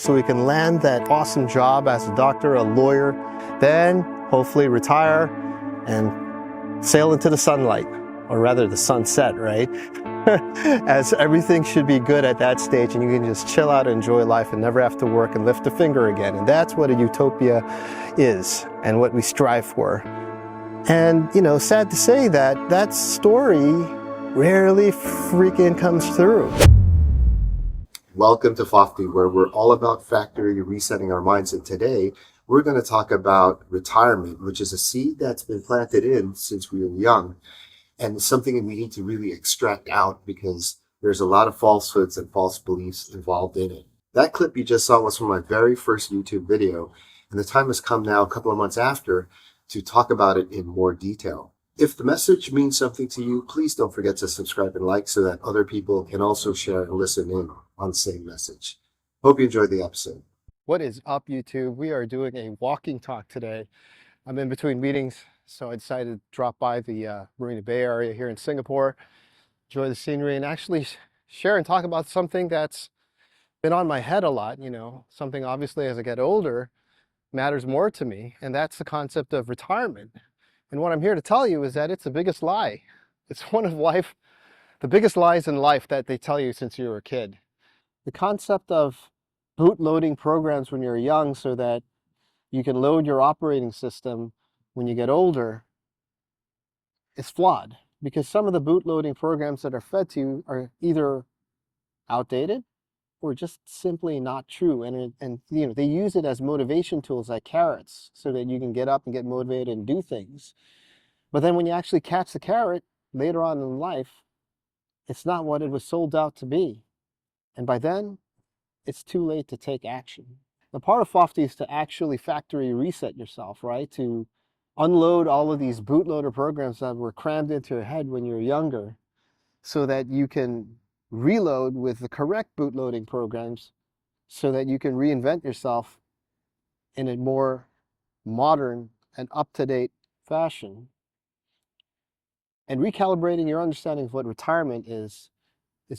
so we can land that awesome job as a doctor, a lawyer, then hopefully retire and sail into the sunlight, or rather the sunset, right? As everything should be good at that stage and you can just chill out and enjoy life and never have to work and lift a finger again. And that's what a utopia is and what we strive for. And, you know, sad to say that that story rarely freaking comes through. Welcome to FOFTI, where we're all about factory resetting our minds. And today we're going to talk about retirement, which is a seed that's been planted in since we were young. And it's something that we need to really extract out because there's a lot of falsehoods and false beliefs involved in it. That clip you just saw was from my very first YouTube video. And the time has come now, a couple of months after, to talk about it in more detail. If the message means something to you, please don't forget to subscribe and like so that other people can also share and listen in on the same message. Hope you enjoyed the episode. What is up, YouTube? We are doing a walking talk today. I'm in between meetings, so I decided to drop by the Marina Bay area here in Singapore, enjoy the scenery, and actually share and talk about something that's been on my head a lot, you know, something obviously as I get older matters more to me, and that's the concept of retirement. And what I'm here to tell you is that it's the biggest lie. It's one of the biggest lies in life that they tell you since you were a kid. The concept of bootloading programs when you're young so that you can load your operating system when you get older is flawed, because some of the bootloading programs that are fed to you are either outdated or just simply not true. And you know, they use it as motivation tools like carrots so that you can get up and get motivated and do things. But then when you actually catch the carrot later on in life, it's not what it was sold out to be. And by then, it's too late to take action. The part of FOFTI is to actually factory reset yourself, right? To unload all of these bootloader programs that were crammed into your head when you were younger so that you can reload with the correct bootloading programs so that you can reinvent yourself in a more modern and up-to-date fashion. And recalibrating your understanding of what retirement is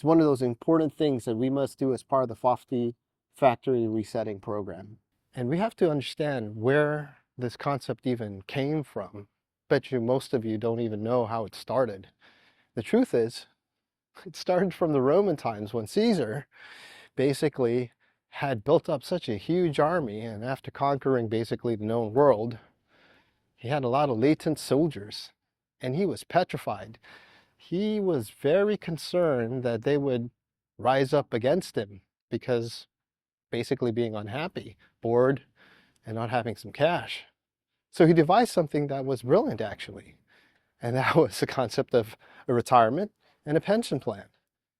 one of those important things that we must do as part of the FOFTI factory resetting program. And we have to understand where this concept even came from. Bet you most of you don't even know how it started. The truth is, it started from the Roman times when Caesar basically had built up such a huge army, and after conquering basically the known world, he had a lot of latent soldiers, and he was petrified. He was very concerned that they would rise up against him because basically being unhappy, bored, and not having some cash. So he devised something that was brilliant, actually. And that was the concept of a retirement and a pension plan.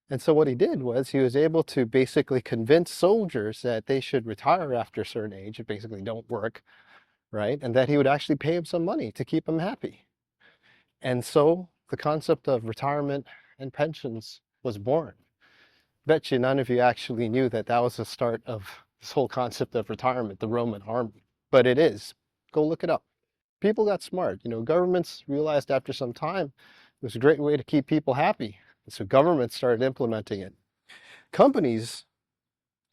And so what he did was he was able to basically convince soldiers that they should retire after a certain age and basically don't work, right? And that he would actually pay them some money to keep them happy. And so the concept of retirement and pensions was born. Bet you none of you actually knew that that was the start of this whole concept of retirement, the Roman army. But it is. Go look it up. People got smart. You know, governments realized after some time it was a great way to keep people happy. And so governments started implementing it. Companies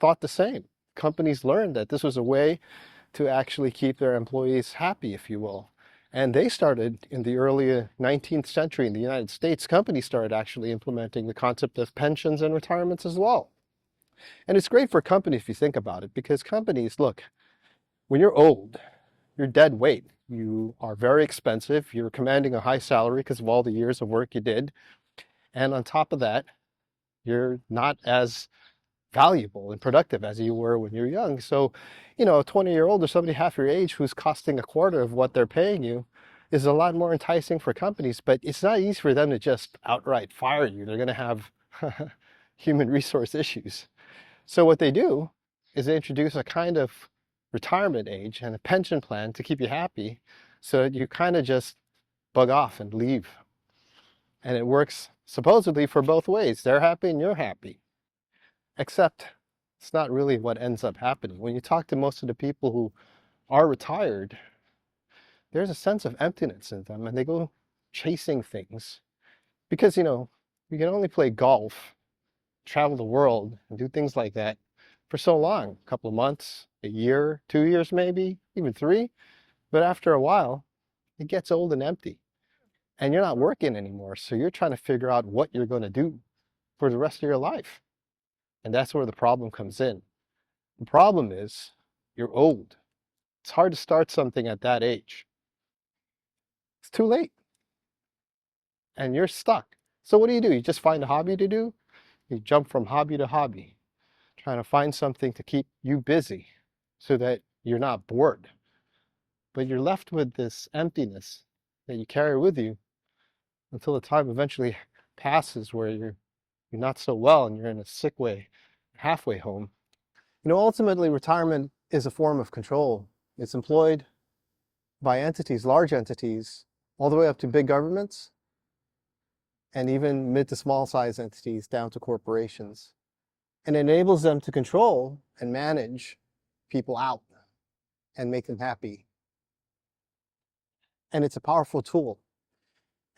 thought the same. Companies learned that this was a way to actually keep their employees happy, if you will. And they started in the early 19th century in the United States. Companies started actually implementing the concept of pensions and retirements as well. And it's great for companies if you think about it, because companies, look, when you're old, you're dead weight. You are very expensive. You're commanding a high salary because of all the years of work you did. And on top of that, you're not as valuable and productive as you were when you're young. So, you know, a 20-year-old or somebody half your age who's costing a quarter of what they're paying you is a lot more enticing for companies, but it's not easy for them to just outright fire you. They're going to have human resource issues. So what they do is they introduce a kind of retirement age and a pension plan to keep you happy so that you kind of just bug off and leave. And it works supposedly for both ways. They're happy and you're happy. Except it's not really what ends up happening. When you talk to most of the people who are retired, there's a sense of emptiness in them, and they go chasing things. Because, you know, you can only play golf, travel the world, and do things like that for so long, a couple of months, a year, 2 years maybe, even 3. But after a while, it gets old and empty and you're not working anymore. So you're trying to figure out what you're going to do for the rest of your life. And that's where the problem comes in. The problem is you're old. It's hard to start something at that age. It's too late and you're stuck. So what do? You just find a hobby to do. You jump from hobby to hobby, trying to find something to keep you busy so that you're not bored. But you're left with this emptiness that you carry with you until the time eventually passes where you're not so well and you're in a sick way, halfway home. Ultimately, retirement is a form of control. It's employed by entities, large entities, all the way up to big governments, and even mid to small size entities down to corporations. And it enables them to control and manage people out and make them happy. And it's a powerful tool.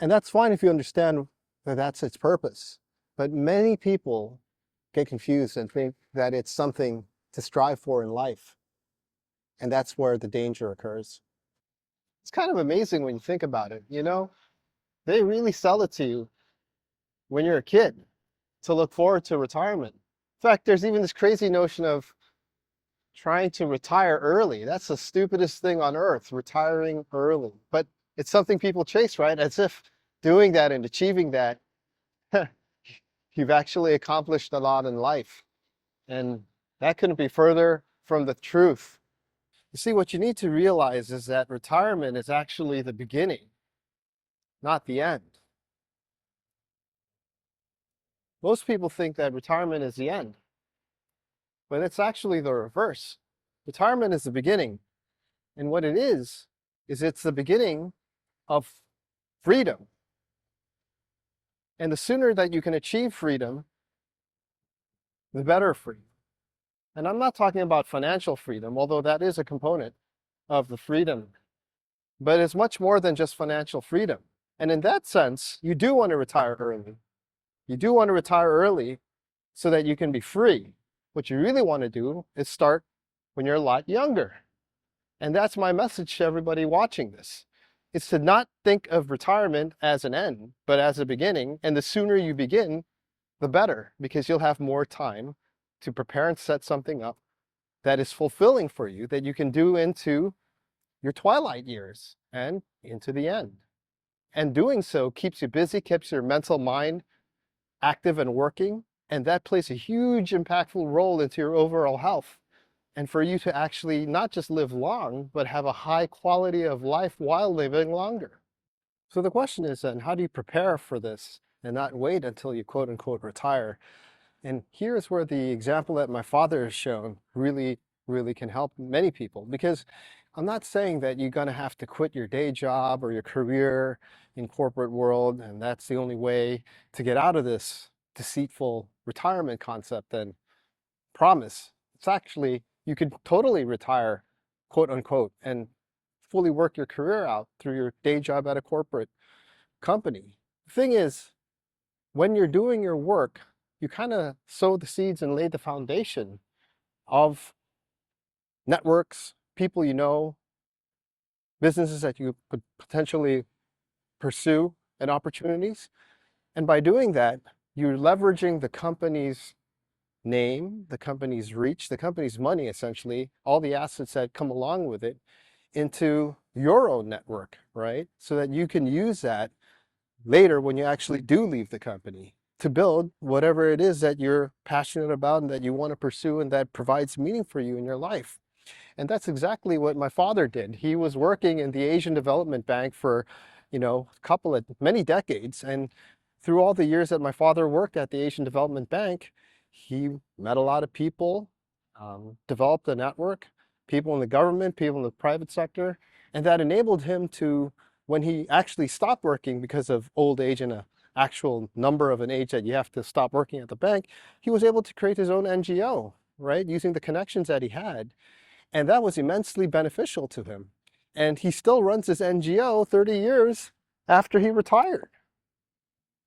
And that's fine if you understand that that's its purpose. But many people get confused and think that it's something to strive for in life. And that's where the danger occurs. It's kind of amazing when you think about it, They really sell it to you when you're a kid to look forward to retirement. In fact, there's even this crazy notion of trying to retire early. That's the stupidest thing on earth, retiring early. But it's something people chase, right? As if doing that and achieving that, you've actually accomplished a lot in life. And that couldn't be further from the truth. You see, what you need to realize is that retirement is actually the beginning, not the end. Most people think that retirement is the end, but it's actually the reverse. Retirement is the beginning. And what it is it's the beginning of freedom. And the sooner that you can achieve freedom, the better for you. And I'm not talking about financial freedom, although that is a component of the freedom. But it's much more than just financial freedom. And in that sense, you do want to retire early. You do want to retire early so that you can be free. What you really want to do is start when you're a lot younger. And that's my message to everybody watching this. It's to not think of retirement as an end, but as a beginning. And the sooner you begin, the better, because you'll have more time to prepare and set something up that is fulfilling for you, that you can do into your twilight years and into the end. And doing so keeps you busy, keeps your mental mind active and working, and that plays a huge impactful role into your overall health. And for you to actually not just live long, but have a high quality of life while living longer. So the question is then, how do you prepare for this and not wait until you quote unquote retire? And here's where the example that my father has shown really can help many people, because I'm not saying that you're going to have to quit your day job or your career in corporate world, and that's the only way to get out of this deceitful retirement concept and promise. It's actually, you could totally retire, quote unquote, and fully work your career out through your day job at a corporate company. The thing is, when you're doing your work, you kind of sow the seeds and lay the foundation of networks, people you know, businesses that you could potentially pursue, and opportunities. And by doing that, you're leveraging the company's name, the company's reach, the company's money, essentially, all the assets that come along with it, into your own network, right? So that you can use that later when you actually do leave the company to build whatever it is that you're passionate about and that you want to pursue and that provides meaning for you in your life. And that's exactly what my father did. He was working in the Asian Development Bank for, many decades. And through all the years that my father worked at the Asian Development Bank, he met a lot of people, developed a network, people in the government, people in the private sector, and that enabled him to, when he actually stopped working because of old age and a actual number of an age that you have to stop working at the bank, he was able to create his own NGO, right, using the connections that he had. And that was immensely beneficial to him. And he still runs his NGO 30 years after he retired,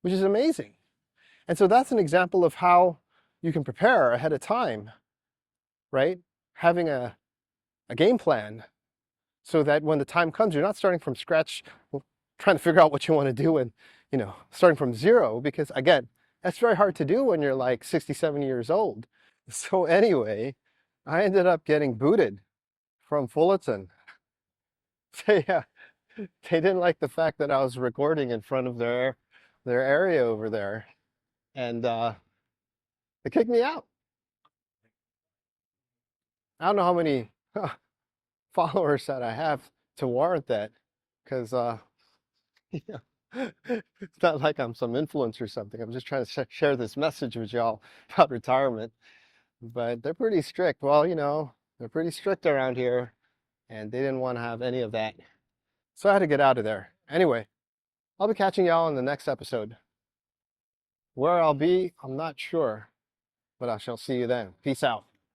which is amazing. And so that's an example of how you can prepare ahead of time right? Having a game plan so that when the time comes, you're not starting from scratch, trying to figure out what you want to do and, starting from zero, because again, that's very hard to do when you're like 67 years old. So anyway, I ended up getting booted from Fullerton. They, they didn't like the fact that I was recording in front of their area over there, and they kicked me out. I don't know how many followers that I have to warrant that, because yeah, it's not like I'm some influencer or something. I'm just trying to share this message with y'all about retirement. But they're pretty strict. Well, they're pretty strict around here, and they didn't want to have any of that. So I had to get out of there. Anyway, I'll be catching y'all in the next episode. Where I'll be, I'm not sure, but I shall see you then. Peace out.